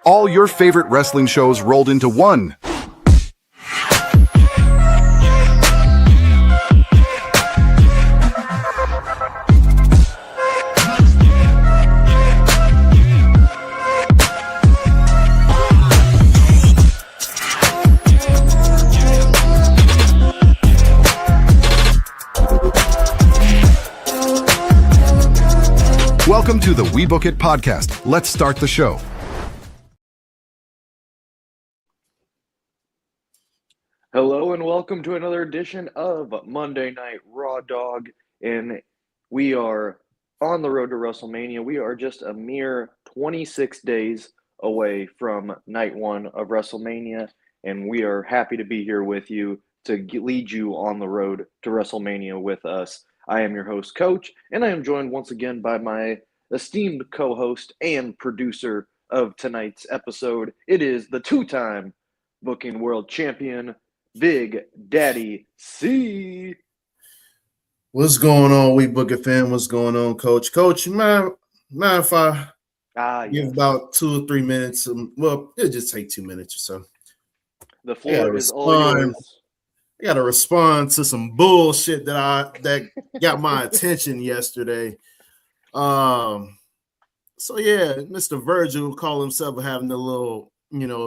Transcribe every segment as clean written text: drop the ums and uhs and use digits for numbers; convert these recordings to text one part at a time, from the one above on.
All your favorite wrestling shows rolled into one. Welcome to the We Book It podcast. Let's start the show. Hello and welcome to another edition of Monday Night Raw Dogg, and we are on the road to WrestleMania. We are just a mere 26 days away from night one of WrestleMania, and we are happy to be here with you to lead you on the road to WrestleMania with us. I am your host, Coach, and I am joined once again by my esteemed co-host and producer of tonight's episode. It is the two-time booking world champion, Big Daddy C. What's going on, We Book It fam? What's going on, Coach? Coach, mind if I give about 2 or 3 minutes? Well, it'll just take 2 minutes or so. The floor is all yours. I gotta respond to some bullshit that got my attention yesterday. So yeah, Mr. Virgil called himself having a little,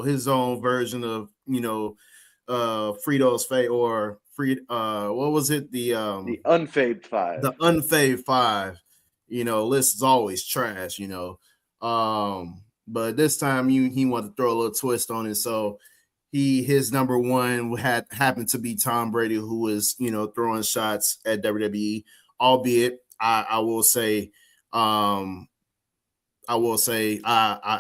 his own version of, Frito's Fave or free. What was it? The Unfaved Five. The Unfaved Five. List is always trash. But this time he wanted to throw a little twist on it. So his number one happened to be Tom Brady, who was throwing shots at WWE. Albeit, I will say I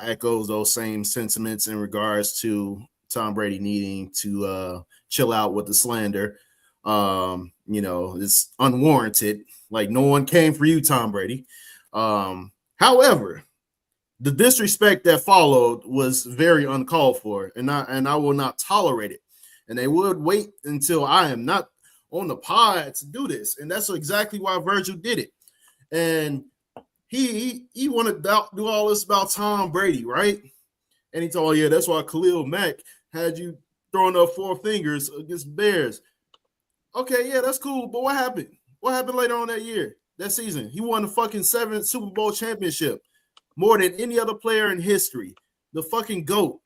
echo those same sentiments in regards to Tom Brady needing to chill out with the slander. It's unwarranted. Like, no one came for you, Tom Brady. However, the disrespect that followed was very uncalled for, and I will not tolerate it. And they would wait until I am not on the pod to do this, and that's exactly why Virgil did it. And he wanted to do all this about Tom Brady, right? And he told, yeah, that's why Khalil Mack had you throwing up 4 fingers against Bears. Okay, yeah, that's cool. But what happened? What happened later on that season? He won the fucking 7th Super Bowl championship, more than any other player in history. The fucking GOAT.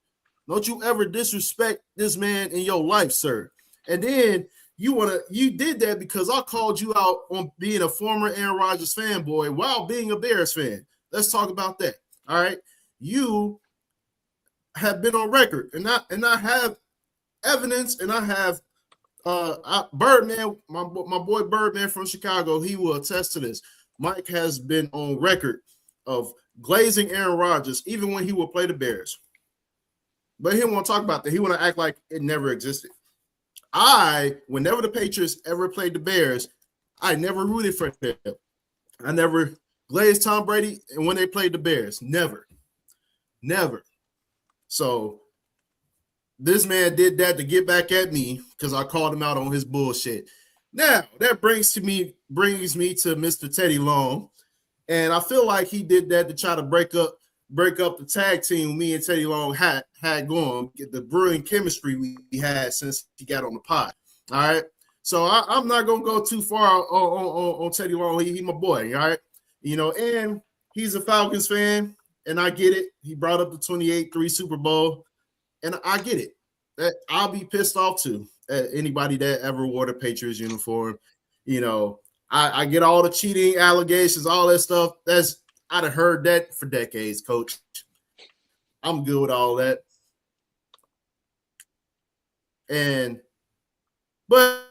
Don't you ever disrespect this man in your life, sir. And then you did that because I called you out on being a former Aaron Rodgers fanboy while being a Bears fan. Let's talk about that. All right. You have been on record, and I have evidence, and I have Birdman, my boy Birdman from Chicago, he will attest to this. Mike has been on record of glazing Aaron Rodgers even when he would play the Bears. But he don't want to talk about that. He want to act like it never existed. Whenever the Patriots ever played the Bears, I never rooted for them. I never glazed Tom Brady when they played the Bears. Never. So this man did that to get back at me because I called him out on his bullshit. Now, that brings me to Mr. Teddy Long. And I feel like he did that to try to break up the tag team me and Teddy Long had going, get the brilliant chemistry we had since he got on the pod. All right. So I'm not gonna go too far on Teddy Long. He my boy, all right. And he's a Falcons fan, and I get it. He brought up the 28-3 Super Bowl, and I get it. That I'll be pissed off too at anybody that ever wore the Patriots uniform. I get all the cheating allegations, all that stuff. I'd have heard that for decades, Coach. I'm good with all that. But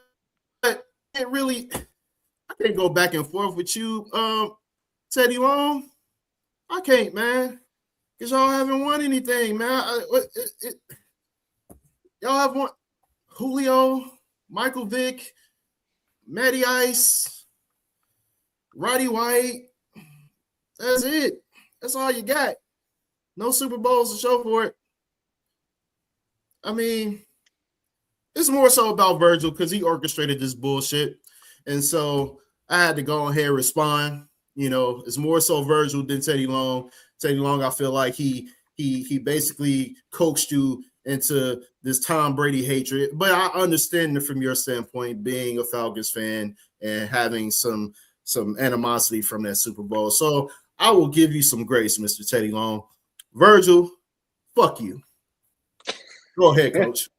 it really, I can't go back and forth with you, Teddy Long. I can't, man, because y'all haven't won anything, man. Y'all have won Julio, Michael Vick, Matty Ice, Roddy White. That's it. That's all you got. No Super Bowls to show for it. I mean, it's more so about Virgil because he orchestrated this bullshit. And so I had to go ahead and respond. It's more so Virgil than Teddy Long. Teddy Long, I feel like he he basically coaxed you into this Tom Brady hatred. But I understand it from your standpoint, being a Falcons fan and having some animosity from that Super Bowl. So I will give you some grace, Mr. Teddy Long. Virgil, fuck you. Go ahead, coach.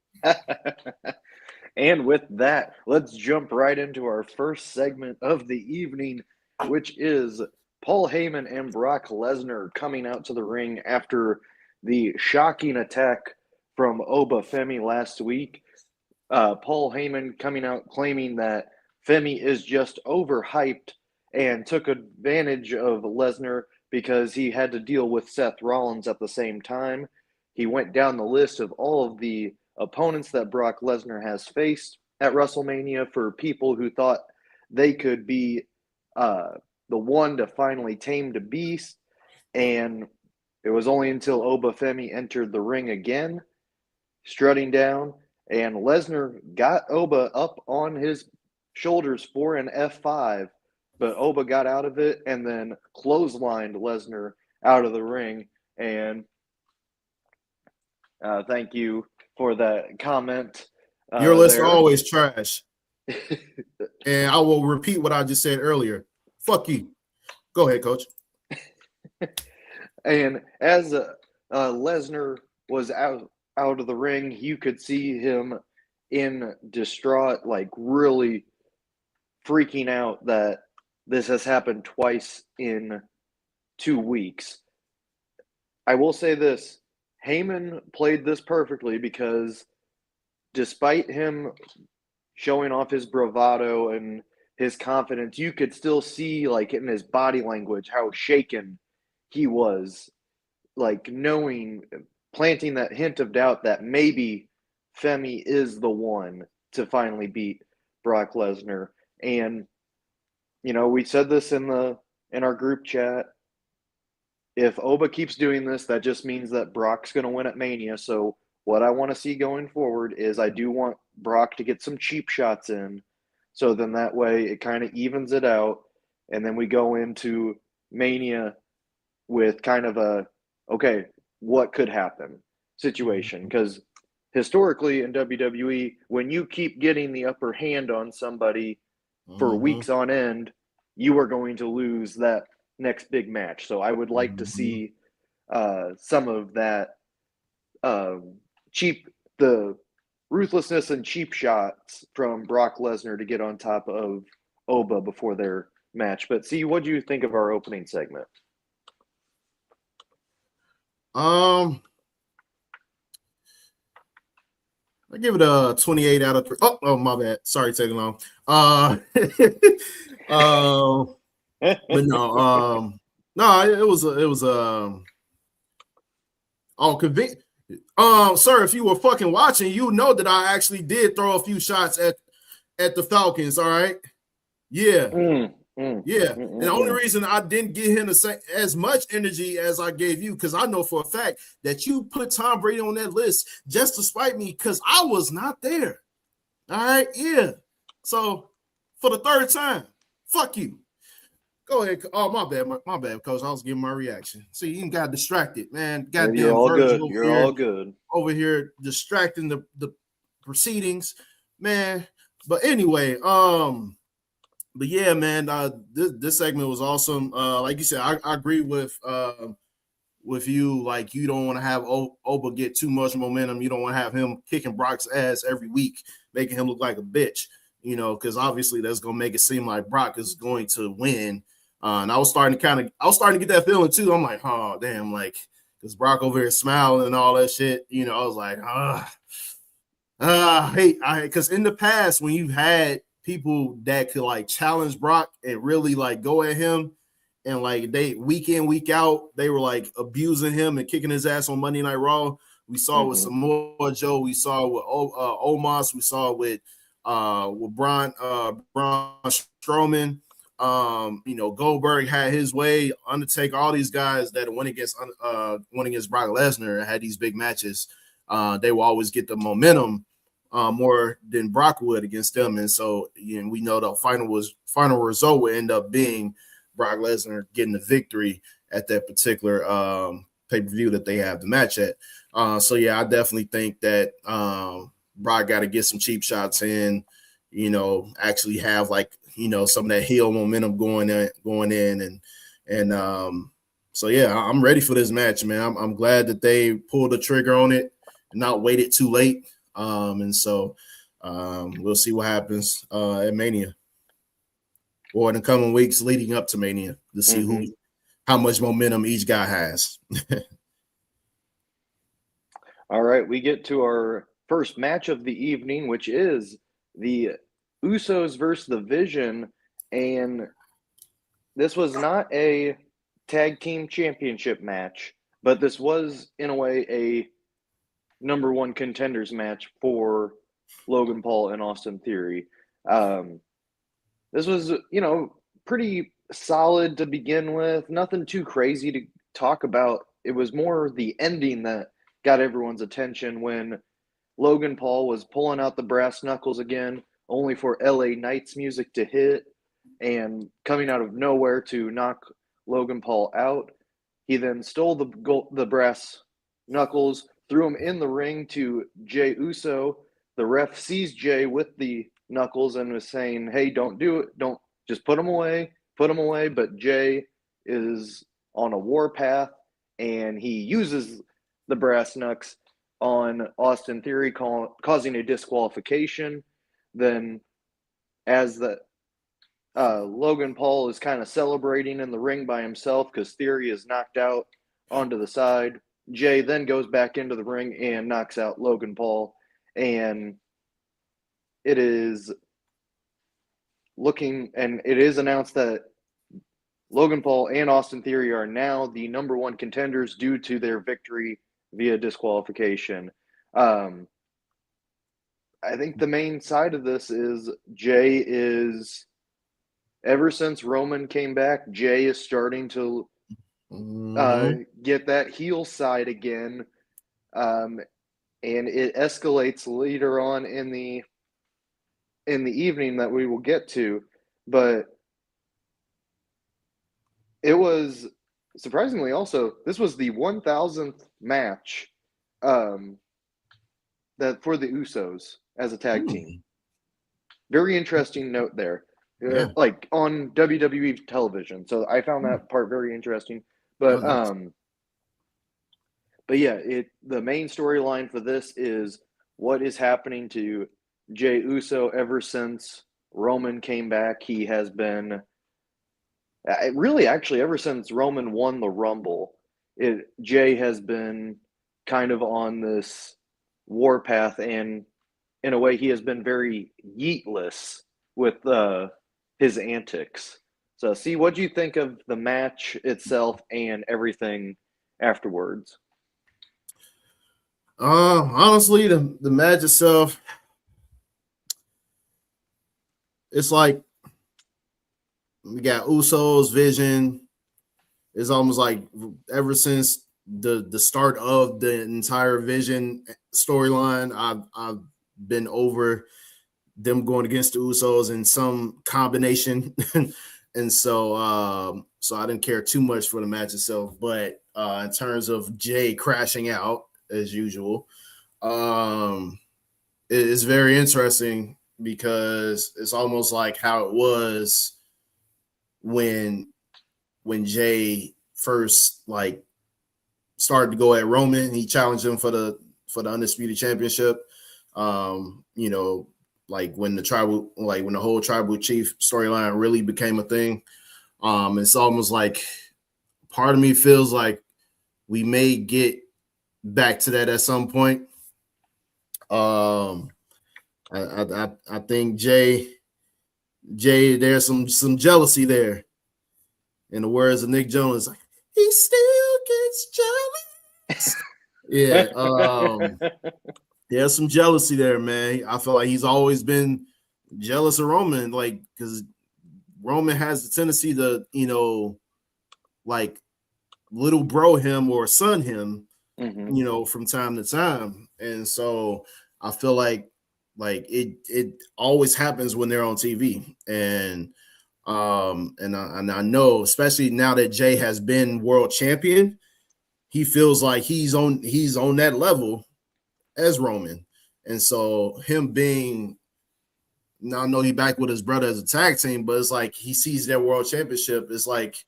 And with that, let's jump right into our first segment of the evening, which is Paul Heyman and Brock Lesnar coming out to the ring after the shocking attack from Oba Femi last week. Paul Heyman coming out claiming that Femi is just overhyped and took advantage of Lesnar because he had to deal with Seth Rollins at the same time. He went down the list of all of the opponents that Brock Lesnar has faced at WrestleMania for people who thought they could be the one to finally tame the beast. And it was only until Oba Femi entered the ring again, strutting down, and Lesnar got Oba up on his shoulders for an F5, but Oba got out of it and then clotheslined Lesnar out of the ring. And thank you for that comment. Your list are always trash. And I will repeat what I just said earlier. Fuck you. Go ahead, coach. And as Lesnar was out of the ring, you could see him in distraught, like really freaking out that this has happened twice in 2 weeks. I will say this, Heyman played this perfectly because despite him showing off his bravado and his confidence, you could still see, like, in his body language how shaken he was, like knowing, planting that hint of doubt that maybe Femi is the one to finally beat Brock Lesnar. And you know, we said this in our group chat. If Oba keeps doing this, that just means that Brock's going to win at Mania. So what I want to see going forward is I do want Brock to get some cheap shots in. So then that way it kind of evens it out. And then we go into Mania with kind of a, okay, what could happen situation. Because historically in WWE, when you keep getting the upper hand on somebody for weeks on end, you are going to lose that next big match. So I would like to see some of that the ruthlessness and cheap shots from Brock Lesnar to get on top of Oba before their match. But see, what do you think of our opening segment? I give it a 28 out of 3. Oh, my bad. Sorry, taking long. But no, it was sir, if you were fucking watching, you know that I actually did throw a few shots at the Falcons. All right, yeah. And the only reason I didn't give him as much energy as I gave you, because I know for a fact that you put Tom Brady on that list just to spite me, because I was not there. All right, yeah. So for the third time, fuck you. Go ahead. Oh, my bad, coach. I was giving my reaction. See, you got distracted, man. Goddamn, you're all good. You're all good. Over here distracting the proceedings, man. But anyway, but yeah, man, this segment was awesome. Like you said, I agree with you. Like, you don't want to have Oba get too much momentum. You don't want to have him kicking Brock's ass every week, making him look like a bitch. You know, because obviously that's gonna make it seem like Brock is going to win. And I was starting to get that feeling too. I'm like, oh damn, like, because Brock over here smiling and all that shit. You know, I was like, because in the past when you've had people that could like challenge Brock and really like go at him, and like they week in, week out, they were like abusing him and kicking his ass on Monday Night Raw. We saw with Samoa Joe, we saw with Omos, we saw with Braun Strowman. You know, Goldberg had his way. Undertaker, all these guys that went against Brock Lesnar and had these big matches. They will always get the momentum more than Brock would against them, and so we know the final result would end up being Brock Lesnar getting the victory at that particular pay-per-view that they have the match at. So yeah, I definitely think that Brock got to get some cheap shots in, actually have some of that heel momentum going in and so yeah, I'm ready for this match, man. I'm glad that they pulled the trigger on it and not waited too late. And so we'll see what happens at Mania or in the coming weeks leading up to Mania to see how much momentum each guy has. All right, we get to our first match of the evening, which is the Usos versus the Vision, and this was not a tag team championship match, but this was, in a way, a number one contenders match for Logan Paul and Austin Theory. This was, pretty solid to begin with. Nothing too crazy to talk about. It was more the ending that got everyone's attention when Logan Paul was pulling out the brass knuckles again, only for LA Knight's music to hit and coming out of nowhere to knock Logan Paul out. He then stole the brass knuckles, threw him in the ring to Jey Uso. The ref sees Jey with the knuckles and was saying, hey, don't do it. Don't just put them away. But Jey is on a warpath and he uses the brass knucks on Austin Theory, causing a disqualification. Then as the Logan Paul is kind of celebrating in the ring by himself because Theory is knocked out onto the side, Jey then goes back into the ring and knocks out Logan Paul. And it is announced that Logan Paul and Austin Theory are now the number one contenders due to their victory via disqualification. I think the main side of this is Jey is, ever since Roman came back, Jey is starting to get that heel side again. And it escalates later on in the evening that we will get to. But it was surprisingly also, this was the 1,000th match that for the Usos as a tag team. Very interesting note there. Yeah. Like on WWE television. So I found that part very interesting. But yeah, the main storyline for this is what is happening to Jey Uso ever since Roman came back. He has been really actually ever since Roman won the Rumble. Jey has been kind of on this warpath, and in a way he has been very yeetless with his antics. So see, what do you think of the match itself and everything afterwards? Honestly, the match itself, it's like we got Usos, Vision. It's almost like ever since the start of the entire Vision storyline, I've been over them going against the Usos in some combination. And so I didn't care too much for the match itself. But in terms of Jey crashing out as usual, it's very interesting because it's almost like how it was when Jey first started to go at Roman. He challenged him for the Undisputed Championship. When the whole tribal chief storyline really became a thing. It's almost like part of me feels like we may get back to that at some point. I think Jey, there's some jealousy there. In the words of Nick Jonas, he still gets jealous. Yeah. There's some jealousy there, man. I feel like he's always been jealous of Roman, because Roman has the tendency to, little bro him or son him, from time to time. And so I feel like it always happens when they're on TV. And I know, especially now that Jey has been world champion, he feels like he's on that level as Roman. And so him being, now I know he back with his brother as a tag team, but it's like he sees their world championship. It's like,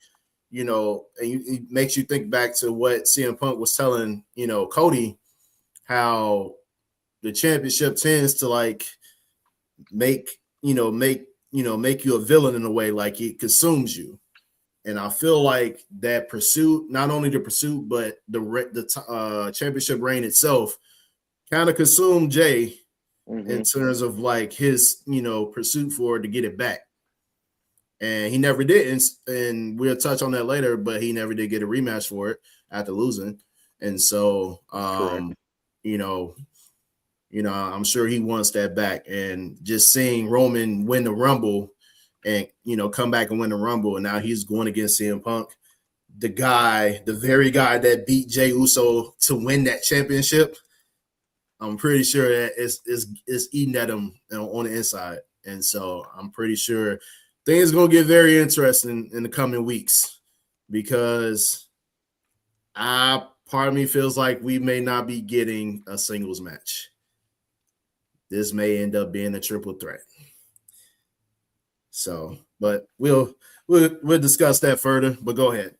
and it makes you think back to what CM Punk was telling, Cody, how the championship tends to like make you a villain in a way, like it consumes you. And I feel like that pursuit, not only the pursuit, but the championship reign itself kind of consumed Jay in terms of like his, pursuit for it to get it back. And he never did. And we'll touch on that later, but he never did get a rematch for it after losing. And so, I'm sure he wants that back. And just seeing Roman win the Rumble and, come back and win the Rumble, and now he's going against CM Punk, the very guy that beat Jey Uso to win that championship. I'm pretty sure that it's eating at him on the inside. And so I'm pretty sure things are going to get very interesting in the coming weeks, because part of me feels like we may not be getting a singles match. This may end up being a triple threat. So, but we'll discuss that further, but go ahead.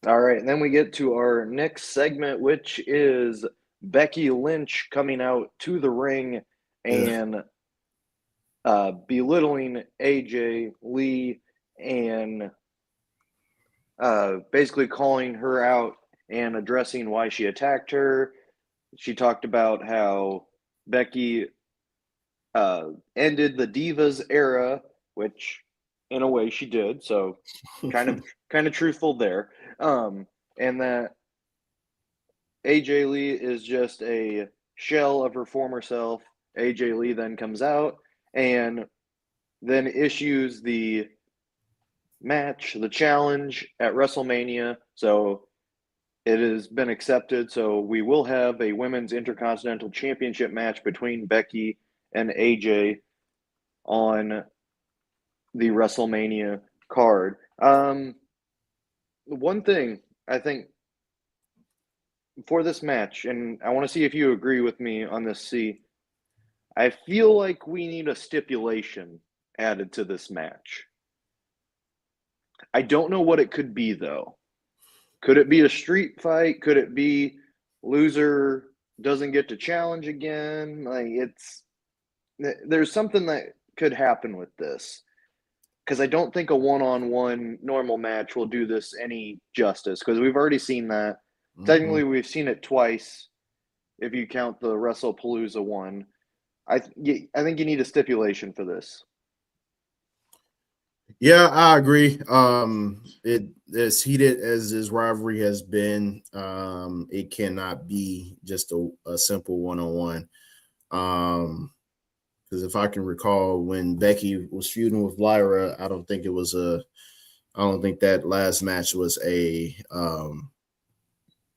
All right, and then we get to our next segment, which is Becky Lynch coming out to the ring and belittling AJ Lee and basically calling her out and addressing why she attacked her. She talked about how Becky ended the Divas era, which in a way she did, so kind of truthful there. And that AJ Lee is just a shell of her former self. AJ Lee then comes out and then issues the match, the challenge at WrestleMania. So it has been accepted. So we will have a women's Intercontinental Championship match between Becky and AJ on the WrestleMania card. One thing I think for this match, and I want to see if you agree with me on this, I feel like we need a stipulation added to this match. I don't know what it could be, though. Could it be a street fight? Could it be loser doesn't get to challenge again? There's something that could happen with this, because I don't think a one-on-one normal match will do this any justice, because we've already seen that. Mm-hmm. Technically, we've seen it twice if you count the WrestlePalooza one. I think you need a stipulation for this. Yeah, I agree. It as heated as this rivalry has been, it cannot be just a simple one-on-one. Because if I can recall, when Becky was feuding with Lyra, I don't think that last match was a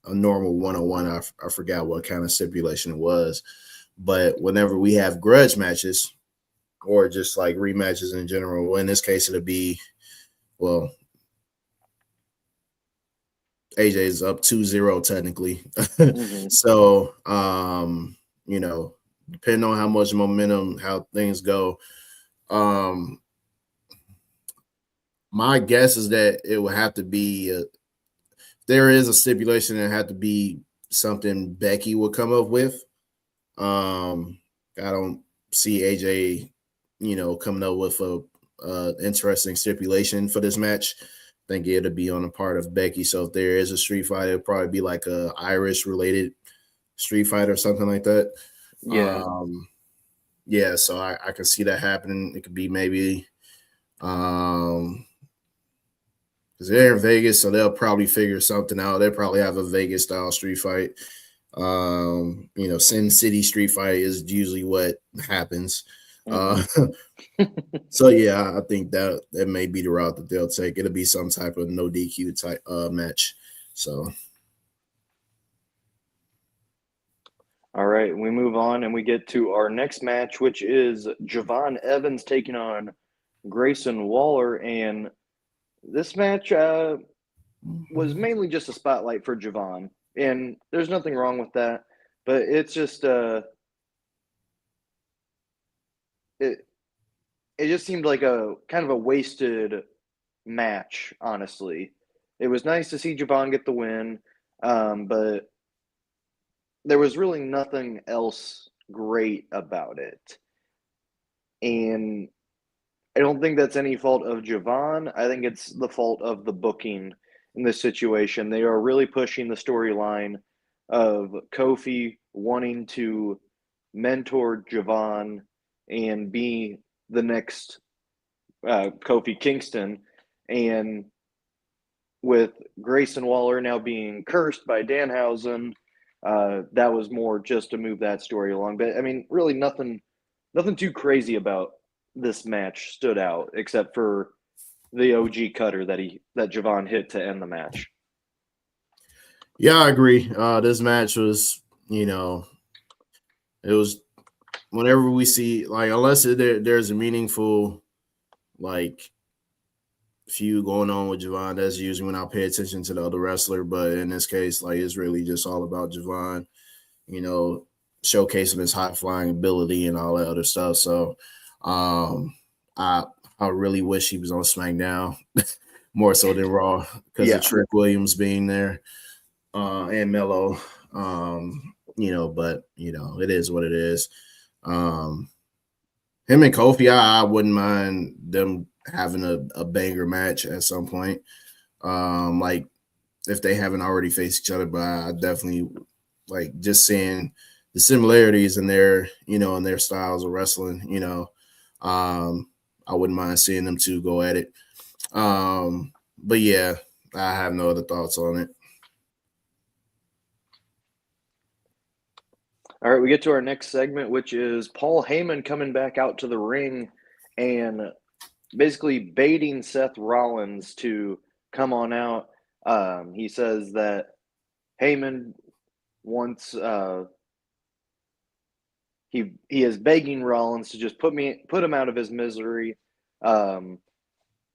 normal one-on-one. I forgot what kind of stipulation it was. But whenever we have grudge matches or just like rematches in general, well, in this case, it'll be, well, AJ is up 2-0 technically. Mm-hmm. So, depending on how much momentum, how things go, my guess is that it will have to be there is a stipulation that had to be something Becky would come up with. I don't see AJ, coming up with a interesting stipulation for this match. I think it'll be on the part of Becky. So if there is a street fight, it'll probably be like a Irish related street fight or something like that. Yeah. So I can see that happening. It could be maybe because they're in Vegas, so they'll probably figure something out. They'll probably have a Vegas style street fight. Sin City street fight is usually what happens. So yeah, I think that may be the route that they'll take. It'll be some type of no DQ type match. So all right, we move on and we get to our next match, which is Javon Evans taking on Grayson Waller. And this match, was mainly just a spotlight for Javon, and there's nothing wrong with that. But it's just it just seemed like a kind of a wasted match, honestly. It was nice to see Javon get the win, but there was really nothing else great about it. And I don't think that's any fault of Javon. I think it's the fault of the booking in this situation. They are really pushing the storyline of Kofi wanting to mentor Javon and be the next Kofi Kingston. And with Grayson Waller now being cursed by Danhausen, that was more just to move that story along. But I mean, really nothing too crazy about this match stood out except for the OG cutter that Javon hit to end the match. Yeah, I agree. This match was, it was whenever we see, like, unless there's a meaningful, like, feud going on with Javon, that's usually when I'll pay attention to the other wrestler. But in this case, like, it's really just all about Javon, showcasing his high flying ability and all that other stuff. So I really wish he was on SmackDown more so than Raw because of Trick Williams being there and Mello. But it is what it is. Him and Kofi, I wouldn't mind them having a banger match at some point. Like if they haven't already faced each other, but I definitely like just seeing the similarities in their, in their styles of wrestling, I wouldn't mind seeing them two go at it. But yeah, I have no other thoughts on it. All right, we get to our next segment, which is Paul Heyman coming back out to the ring and basically baiting Seth Rollins to come on out. He says that Heyman wants he is begging Rollins to just put him out of his misery. But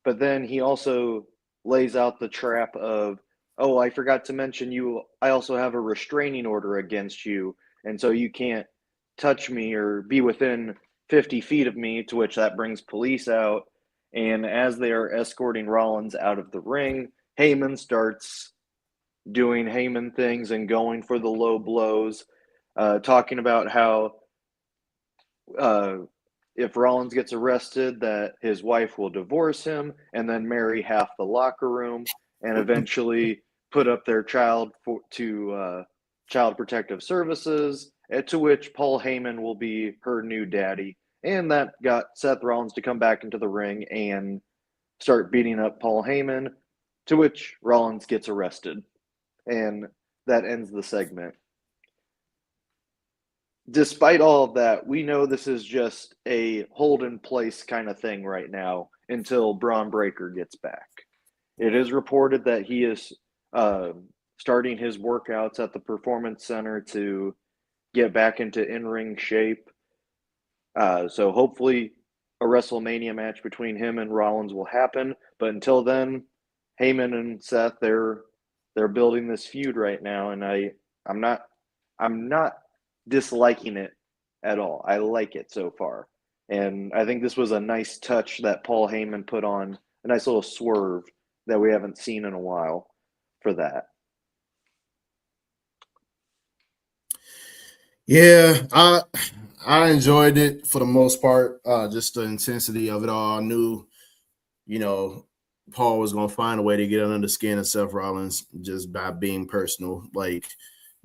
then he also lays out the trap of, oh, I forgot to mention you. I also have a restraining order against you. And so you can't touch me or be within 50 feet of me, to which that brings police out. And as they are escorting Rollins out of the ring, Heyman starts doing Heyman things and going for the low blows, talking about how if Rollins gets arrested, that his wife will divorce him and then marry half the locker room and eventually put up their child to Child Protective Services, to which Paul Heyman will be her new daddy. And that got Seth Rollins to come back into the ring and start beating up Paul Heyman, to which Rollins gets arrested. And that ends the segment. Despite all of that, we know this is just a hold in place kind of thing right now until Braun Breaker gets back. It is reported that he is starting his workouts at the Performance Center to get back into in-ring shape. So hopefully a WrestleMania match between him and Rollins will happen. But until then, Heyman and Seth, they're building this feud right now, and I'm not disliking it at all. I like it so far. And I think this was a nice touch that Paul Heyman put on, a nice little swerve that we haven't seen in a while for that. Yeah, I enjoyed it for the most part. Just the intensity of it all. I knew, Paul was going to find a way to get under the skin of Seth Rollins just by being personal, like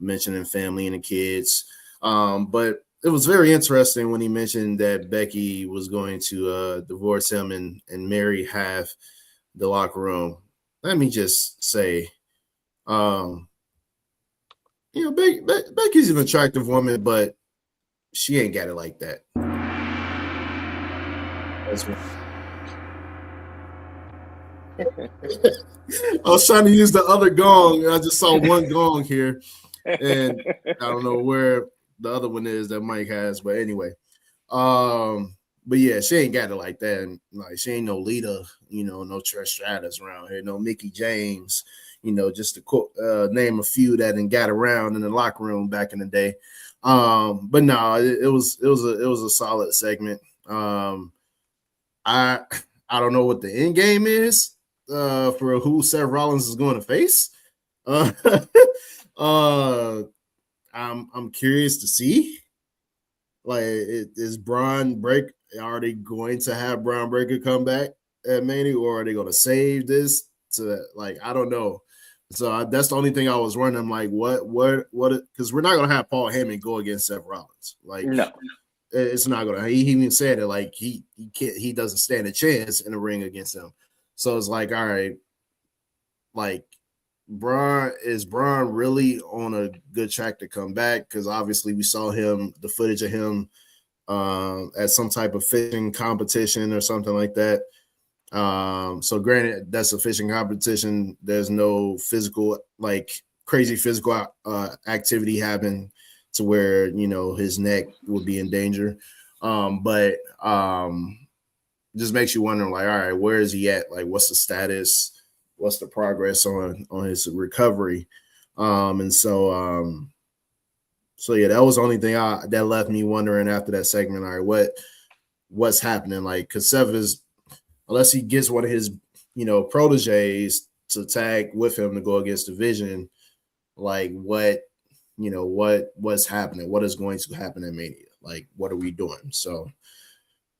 mentioning family and the kids. But it was very interesting when he mentioned that Becky was going to divorce him and marry half the locker room. Let me just say, Becky's an attractive woman, but she ain't got it like that. That's one. I was trying to use the other gong. I just saw one gong here, and I don't know where the other one is that Mike has. But anyway, but yeah, she ain't got it like that. And like, she ain't no Lita, no Trish Stratus around here, no Mickey James, just to quote, name a few that and got around in the locker room back in the day. But no, it was a solid segment. I don't know what the end game is for who Seth Rollins is going to face. I'm curious to see. Like, is Braun Breaker, are they going to have Braun Breaker come back at Mania, or are they going to save this to, like, I don't know. So that's the only thing I was wondering. I'm like, what? Because we're not going to have Paul Heyman go against Seth Rollins. Like, No, it's not going to. He even said it, like, he can't. He doesn't stand a chance in the ring against him. So it's like, all right, like, is Braun really on a good track to come back? Because obviously we saw the footage of him at some type of fishing competition or something like that. So granted, that's a fishing competition. There's no physical, like, crazy physical activity happen to where, his neck would be in danger. But just makes you wonder, like, all right, where is he at? Like, what's the status? What's the progress on his recovery? So yeah, that was the only thing that left me wondering after that segment. All right, what's happening? Like, because Seth is, unless he gets one of his, proteges to tag with him to go against the Vision, like, what's happening? What is going to happen at Mania? Like, what are we doing? So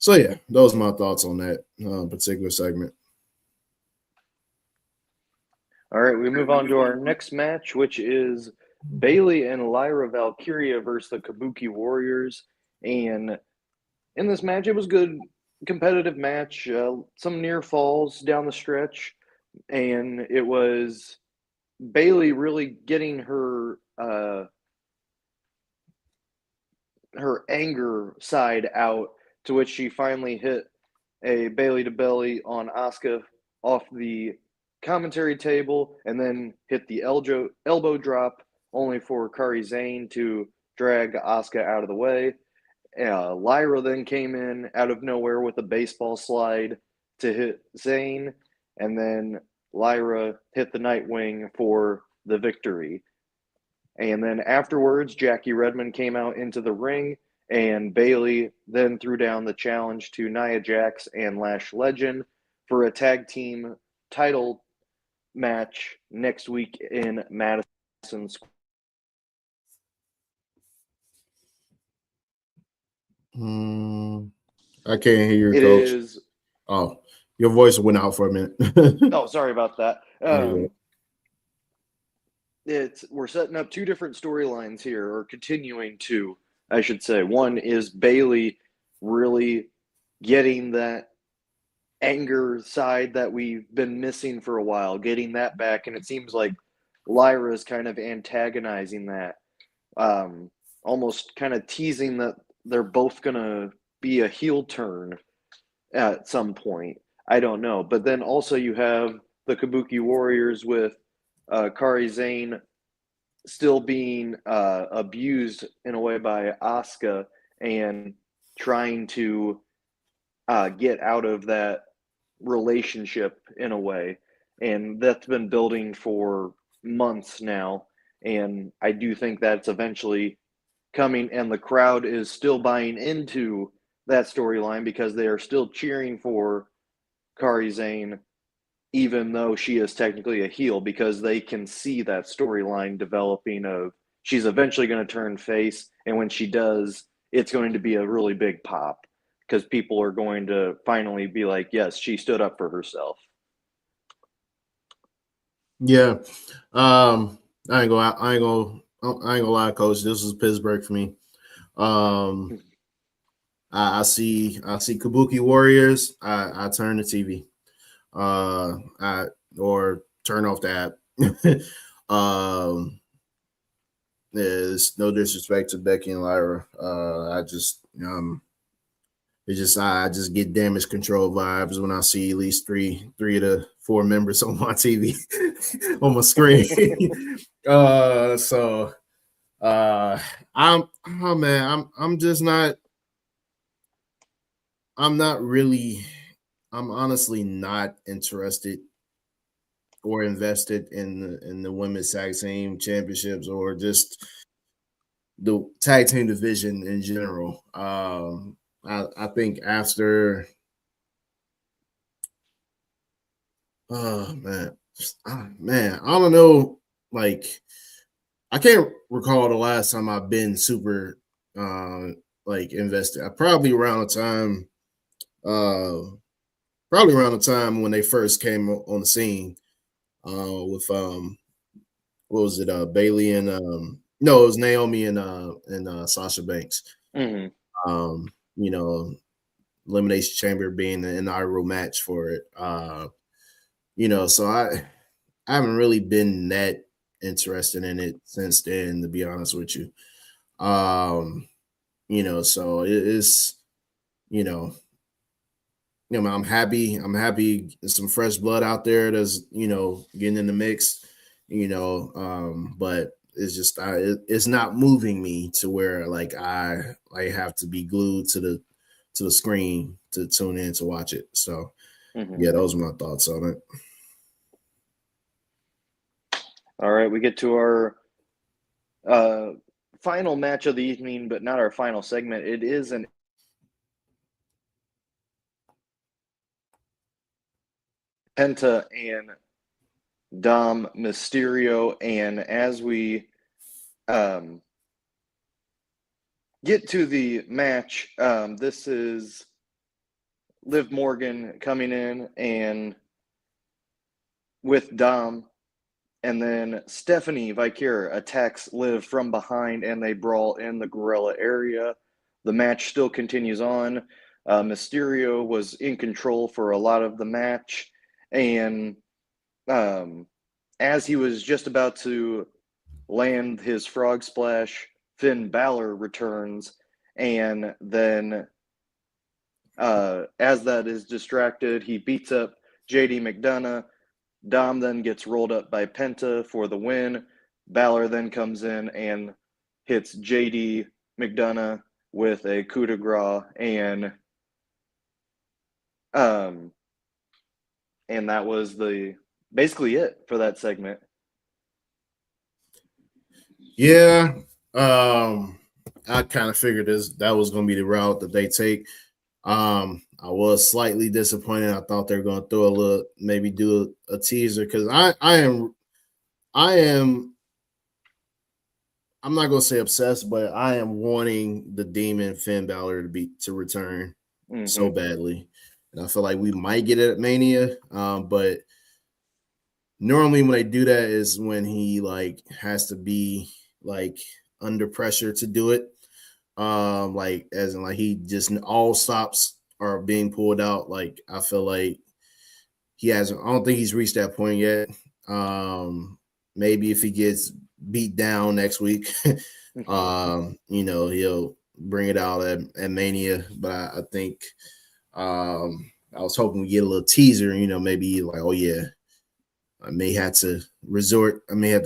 yeah, those are my thoughts on that particular segment. All right, we move on to our next match, which is Bayley and Lyra Valkyria versus the Kabuki Warriors. And in this match, it was good, competitive match, some near falls down the stretch, and it was Bayley really getting her anger side out, to which she finally hit a Bayley to belly on Asuka off the commentary table, and then hit the elbow drop, only for Kairi Sane to drag Asuka out of the way. Lyra then came in out of nowhere with a baseball slide to hit Zane, and then Lyra hit the Nightwing for the victory. And then afterwards, Jackie Redmond came out into the ring, and Bayley then threw down the challenge to Nia Jax and Lash Legend for a tag team title match next week in Madison Square. I can't hear you, Coach. Oh, your voice went out for a minute. Oh, sorry about that. We're setting up two different storylines here, or continuing to, I should say. One is Bayley really getting that anger side that we've been missing for a while, getting that back, and it seems like Lyra is kind of antagonizing that, almost kind of teasing that they're both gonna be a heel turn at some point. I don't know, but then also you have the Kabuki Warriors with Kairi Sane still being abused in a way by Asuka, and trying to get out of that relationship in a way, and that's been building for months now, and I do think that's eventually coming, and the crowd is still buying into that storyline because they are still cheering for Kairi Sane, even though she is technically a heel, because they can see that storyline developing of she's eventually going to turn face, and when she does, it's going to be a really big pop, because people are going to finally be like, yes, she stood up for herself. Yeah. I ain't gonna lie, Coach. This is Pittsburgh for me. I see Kabuki Warriors. I turn the TV. Or turn off the app. There's no disrespect to Becky and Lyra. I just get damage control vibes when I see at least three of the four members on my TV on my screen. I'm honestly not interested or invested in the women's tag team championships or just the tag team division in general. I think after, oh man, I don't know. Like, I can't recall the last time I've been super like invested. Probably around the time when they first came on the scene with what was it, Bailey and no, it was Naomi and Sasha Banks. Mm-hmm. You know, Elimination Chamber being an inaugural match for it. You know, so I haven't really been that interested in it since then, to be honest with you. You know, so it is, you know, I'm happy. I'm happy there's some fresh blood out there that's, you know, getting in the mix, you know, but it's just it's not moving me to where like I have to be glued to the screen to tune in to watch it. So yeah, those are my thoughts on it. All right, we get to our final match of the evening, but not our final segment. It is an Penta and Dom Mysterio, and as we get to the match, this is Liv Morgan coming in and with Dom, and then Stephanie Vicaire attacks Liv from behind, and they brawl in the gorilla area. The match still continues on. Mysterio was in control for a lot of the match, and as he was just about to land his frog splash, Finn Balor returns, and then as that is distracted, he beats up JD McDonough. Dom then gets rolled up by Penta for the win. Balor then comes in and hits JD McDonough with a coup de grace, and that was basically it for that segment. Yeah, I kind of figured that was going to be the route that they take. I was slightly disappointed. I thought they were going to throw maybe do a teaser, because I'm not going to say obsessed, but I am wanting the Demon Finn Balor to return so badly, and I feel like we might get it at Mania. But normally when they do that is when he like has to be like under pressure to do it. Like as in like he just all stops are being pulled out. Like I feel like I don't think he's reached that point yet. Maybe if he gets beat down next week, you know, he'll bring it out at Mania. But I think I was hoping we get a little teaser, you know, maybe like, oh yeah, I may have to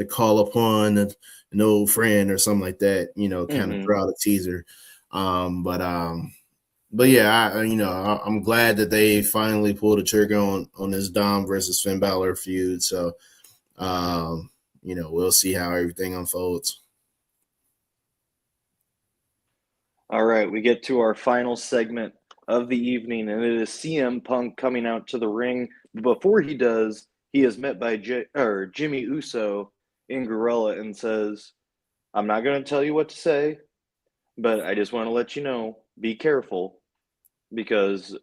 call upon an old friend or something like that, you know, kind of throw out a teaser. But yeah, I'm glad that they finally pulled the trigger on this Dom versus Finn Balor feud. So, you know, we'll see how everything unfolds. All right, we get to our final segment of the evening, and it is CM Punk coming out to the ring. Before he does, he is met by Jimmy Uso in Gorilla and says, "I'm not going to tell you what to say, but I just want to let you know, be careful, because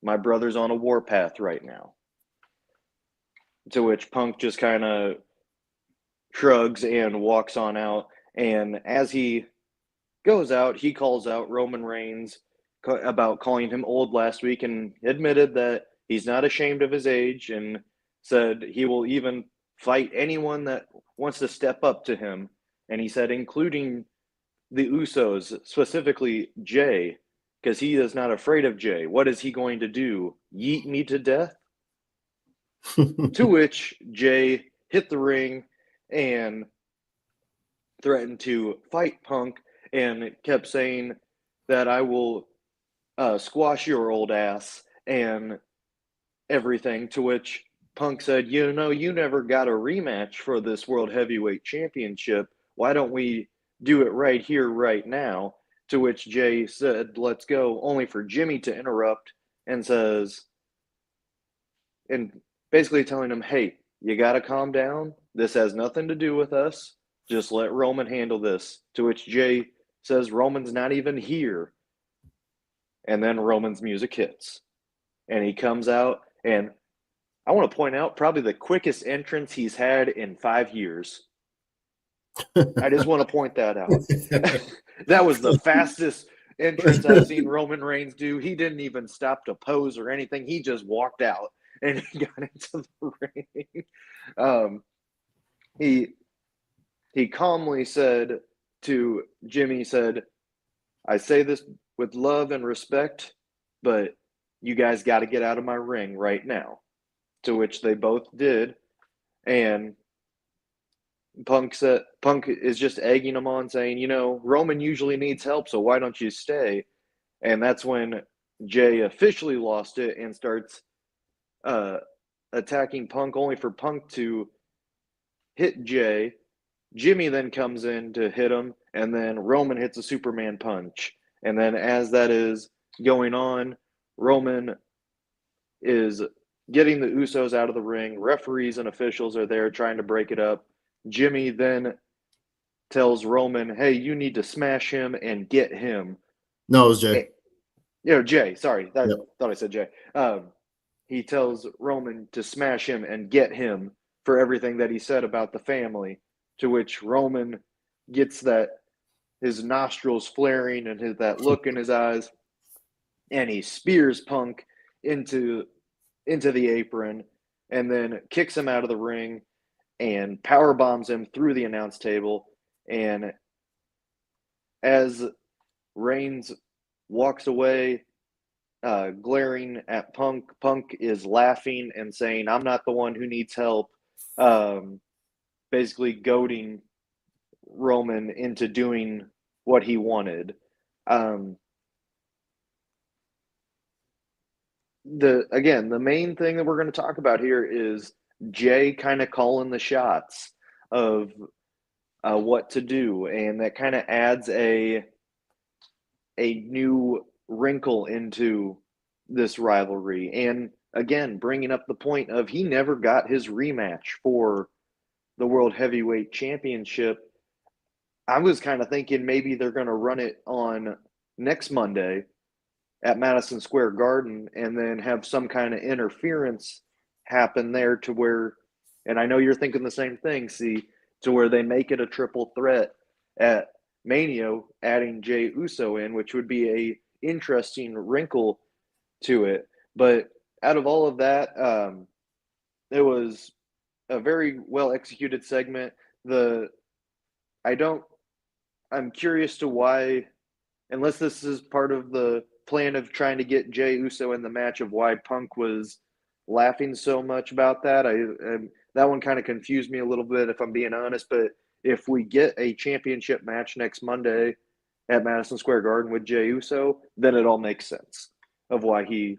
my brother's on a warpath right now." To which Punk just kind of shrugs and walks on out. And as he goes out, he calls out Roman Reigns about calling him old last week, and admitted that he's not ashamed of his age, and said he will even fight anyone that wants to step up to him. And he said, including the Usos, specifically Jay, because he is not afraid of Jay. What is he going to do? Yeet me to death? To which Jay hit the ring and threatened to fight Punk, and kept saying that I will squash your old ass and everything. To which Punk said, you never got a rematch for this World Heavyweight Championship. Why don't we do it right here, right now? To which Jay said, let's go, only for Jimmy to interrupt and says, and basically telling him, hey, you got to calm down. This has nothing to do with us. Just let Roman handle this. To which Jay says, Roman's not even here. And then Roman's music hits. And he comes out, and I want to point out probably the quickest entrance he's had in 5 years. I just want to point that out. That was the fastest entrance I've seen Roman Reigns do. He didn't even stop to pose or anything. He just walked out and he got into the ring. He calmly said to Jimmy, said, I say this with love and respect, but you guys got to get out of my ring right now. To which they both did. And Punk is just egging him on, saying, Roman usually needs help, so why don't you stay? And that's when Jay officially lost it and starts attacking Punk, only for Punk to hit Jay. Jimmy then comes in to hit him, and then Roman hits a Superman punch. And then as that is going on, Roman is getting the Usos out of the ring. Referees and officials are there trying to break it up. Jimmy then tells Roman, hey, you need to smash him and get him. No, it was Jay. Jay. Sorry. I thought I said Jay. He tells Roman to smash him and get him for everything that he said about the family, to which Roman gets that, his nostrils flaring and that look in his eyes, and he spears Punk into the apron and then kicks him out of the ring and power bombs him through the announce table. And as Reigns walks away, glaring at Punk, Punk is laughing and saying, I'm not the one who needs help, basically goading Roman into doing what he wanted. The main thing that we're going to talk about here is Jay kind of calling the shots of what to do, and that kind of adds a new wrinkle into this rivalry. And again, bringing up the point of he never got his rematch for the World Heavyweight Championship. I was kind of thinking maybe they're going to run it on next Monday at Madison Square Garden and then have some kind of interference happen there to where, and I know you're thinking the same thing, to where they make it a triple threat at Mania, adding Jey Uso in, which would be a interesting wrinkle to it. But out of all of that, it was a very well executed segment. I'm curious to why, unless this is part of the plan of trying to get Jey Uso in the match, of why Punk was laughing so much about that. That one kind of confused me a little bit, if I'm being honest. But if we get a championship match next Monday at Madison Square Garden with Jey Uso, then it all makes sense of why he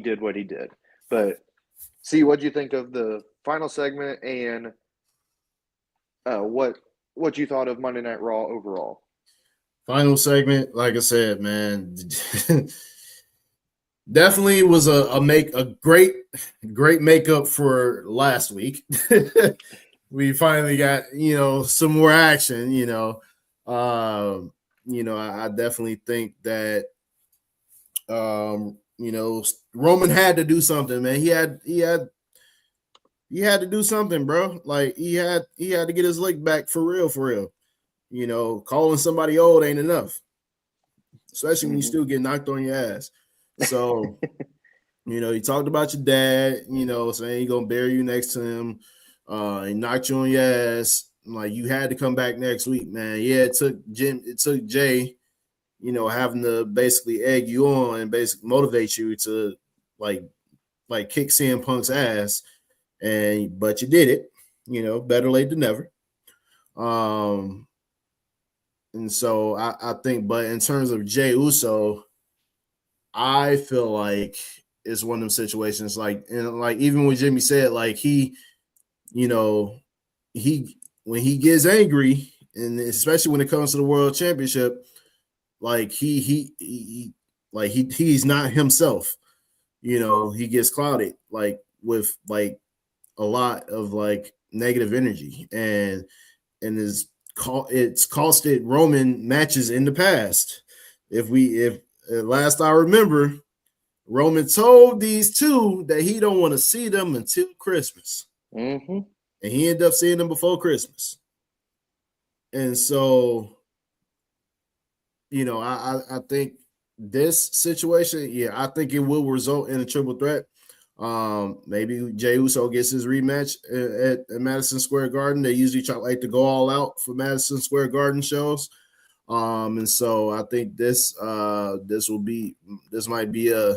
did what he did. But what do you think of the final segment, and what you thought of Monday Night Raw overall? Final segment, like I said, man, definitely was a great makeup for last week. We finally got, some more action, I definitely think that, Roman had to do something, man. He had to do something, bro. Like he had to get his lick back for real. Calling somebody old ain't enough, especially when you still get knocked on your ass. So, you talked about your dad, saying he's going to bury you next to him. He knocked you on your ass. Like, you had to come back next week, man. Yeah, it took Jay, having to basically egg you on and basically motivate you to like kick CM Punk's ass. But you did it, better late than never. And so I think, but in terms of Jey Uso, I feel like it's one of them situations like, and like even when Jimmy said, like he, you know, when he gets angry, and especially when it comes to the world championship, like he's not himself. You know, he gets clouded like with like a lot of like negative energy, and it's costed Roman matches in the past. If last I remember, Roman told these two that he don't want to see them until Christmas. Mm-hmm. And he ended up seeing them before Christmas. And so, you know, I think this situation, I think it will result in a triple threat. Maybe Jey Uso gets his rematch at Madison Square Garden. They usually like to go all out for Madison Square Garden shows. And so I think this might be a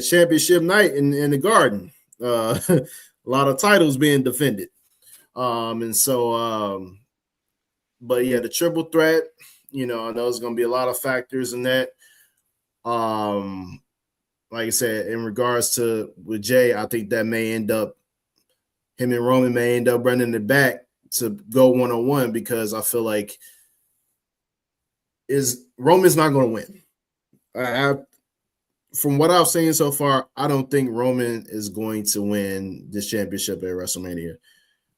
championship night in the Garden. A lot of titles being defended. And so but yeah, the triple threat, you know, I know there's gonna be a lot of factors in that. Like I said, in regards to with Jay, I think that may end up him and Roman may end up running it back to go 1-on-1, because I feel like Roman's not going to win. From what I've seen so far, I don't think Roman is going to win this championship at WrestleMania.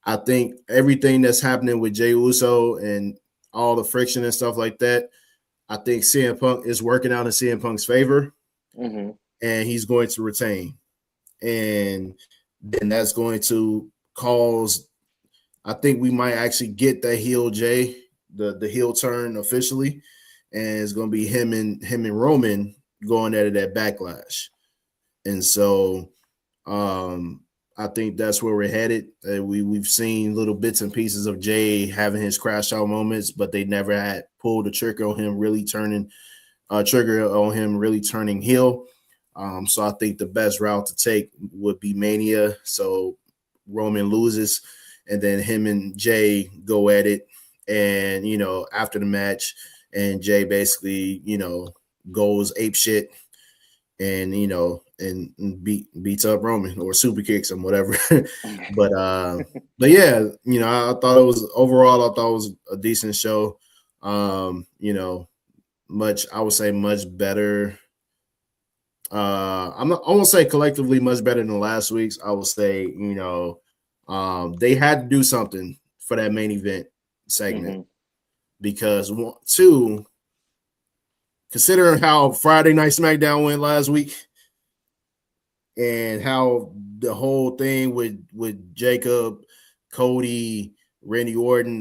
I think everything that's happening with Jey Uso and all the friction and stuff like that, I think CM Punk is working out in CM Punk's favor, and he's going to retain. And then that's going to cause, I think we might actually get that heel Jey, the heel turn officially, and it's going to be him and Roman going at it at Backlash. And so I think that's where we're headed. We've seen little bits and pieces of Jey having his crash out moments, but they never had pulled the trigger on him really turning heel. So I think the best route to take would be Mania. So Roman loses, and then him and Jey go at it. And, you know, after the match, and Jey basically, you know, goes ape shit and, you know, and beats up Roman or super kicks him, whatever. but yeah, you know, I thought it was a decent show. You know, I would say much better. I won't say collectively much better than last week's. I would say, you know, they had to do something for that main event segment, because considering how Friday Night SmackDown went last week and how the whole thing with Jacob, Cody, Randy Orton,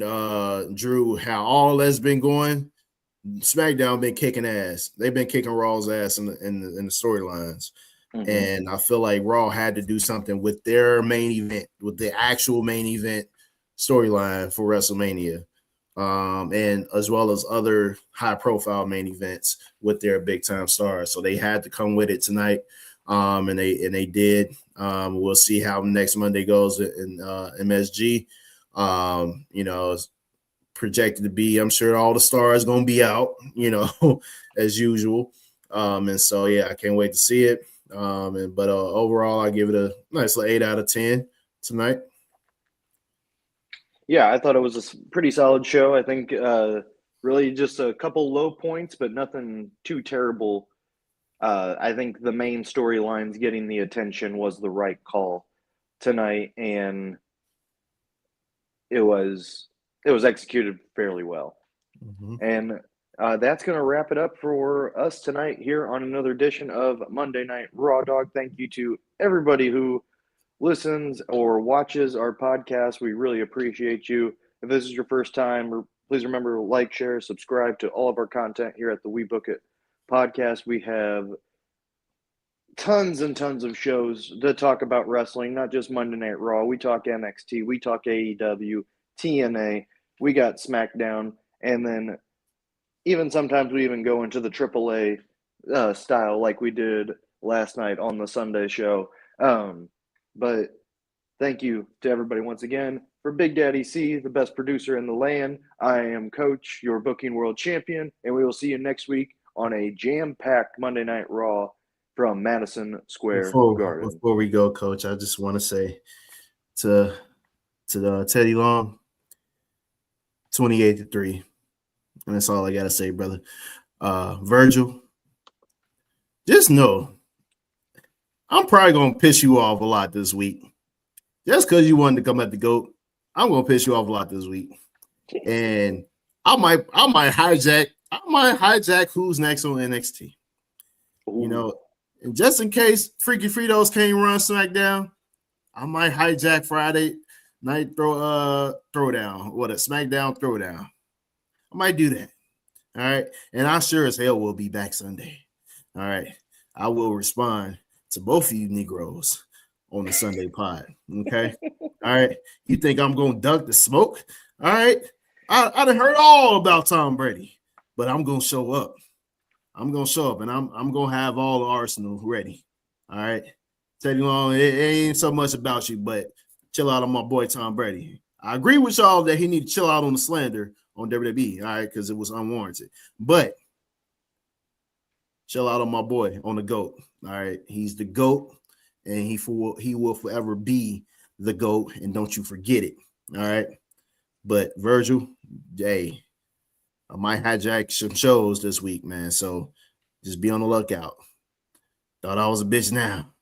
Drew, how all that's been going, SmackDown been kicking ass. They've been kicking Raw's ass in the storylines. And I feel like Raw had to do something with their main event, with the actual main event storyline for WrestleMania, and as well as other high-profile main events with their big-time stars. So they had to come with it tonight, and they did. We'll see how next Monday goes in MSG. You know, it's projected to be, I'm sure all the stars going to be out, you know, as usual. And so, yeah, I can't wait to see it. But overall, I give it a nice 8 out of 10 tonight. Yeah, I thought it was a pretty solid show. I think really just a couple low points, but nothing too terrible. I think the main storylines getting the attention was the right call tonight, and it was executed fairly well. And that's going to wrap it up for us tonight here on another edition of Monday Night Raw Dog. Thank you to everybody who listens or watches our podcast. We really appreciate you. If this is your first time, please remember to like, share, subscribe to all of our content here at the We Book It podcast. We have tons and tons of shows to talk about wrestling, not just Monday Night Raw. We talk NXT, we talk AEW, TNA, we got SmackDown, and then even sometimes we even go into the AAA style like we did last night on the Sunday show. But thank you to everybody once again. For Big Daddy C, the best producer in the land, I am Coach, your booking world champion, and we will see you next week on a jam-packed Monday Night Raw from Madison Square Garden. Before we go, Coach, I just want to say to Teddy Long, 28-3. And that's all I got to say, brother. Virgil, just know I'm probably going to piss you off a lot this week. Just because you wanted to come at the GOAT, I'm going to piss you off a lot this week. And I might hijack who's next on NXT. Ooh. You know, and just in case Freaky Fritos can't run SmackDown, I might hijack Friday night throwdown. What a SmackDown throwdown. I might do that. All right. And I sure as hell will be back Sunday. All right. I will respond to both of you Negroes on the Sunday pod. Okay. All right. You think I'm going to duck the smoke? All right. I done heard all about Tom Brady, but I'm going to show up. I'm going to show up, and I'm going to have all the arsenal ready. All right. Teddy Long, it ain't so much about you, but chill out on my boy Tom Brady. I agree with y'all that he need to chill out on the slander on WWE, all right, because it was unwarranted. But chill out on my boy, on the GOAT. All right. He's the GOAT, and he will forever be the GOAT, and don't you forget it. All right. But Virgil, hey, I might hijack some shows this week, man. So just be on the lookout. Thought I was a bitch now.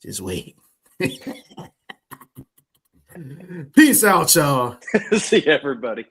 Just wait. Peace out, y'all. See everybody.